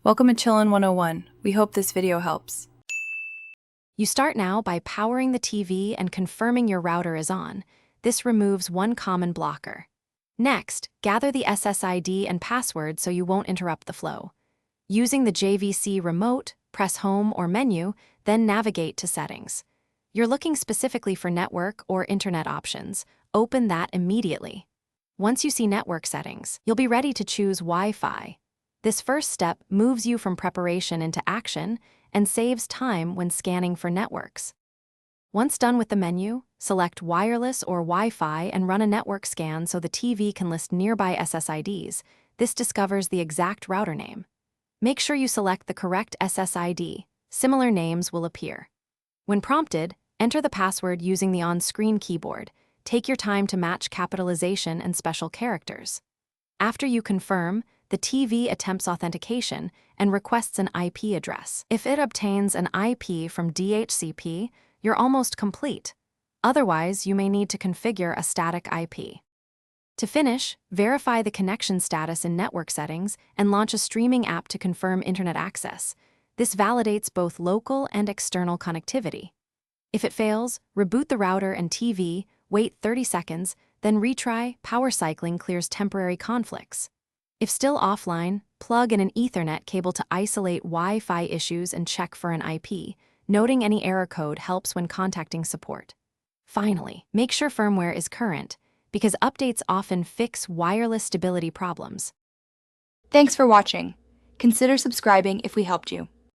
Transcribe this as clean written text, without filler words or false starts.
Welcome to Chillin' 101. We hope this video helps. You start now by powering the TV and confirming your router is on. This removes one common blocker. Next, gather the SSID and password so you won't interrupt the flow. Using the JVC remote, press Home or Menu, then navigate to Settings. You're looking specifically for network or internet options. Open that immediately. Once you see network settings, you'll be ready to choose Wi-Fi. This first step moves you from preparation into action and saves time when scanning for networks. Once done with the menu, select Wireless or Wi-Fi and run a network scan so the TV can list nearby SSIDs. This discovers the exact router name. Make sure you select the correct SSID. Similar names will appear. When prompted, enter the password using the on-screen keyboard. Take your time to match capitalization and special characters. After you confirm, the TV attempts authentication and requests an IP address. If it obtains an IP from DHCP, you're almost complete. Otherwise, you may need to configure a static IP. To finish, verify the connection status in network settings and launch a streaming app to confirm internet access. This validates both local and external connectivity. If it fails, reboot the router and TV, wait 30 seconds, then retry. Power cycling clears temporary conflicts. If still offline, plug in an Ethernet cable to isolate Wi-Fi issues and check for an IP. Noting any error code helps when contacting support. Finally, make sure firmware is current, because updates often fix wireless stability problems. Thanks for watching. Consider subscribing if we helped you.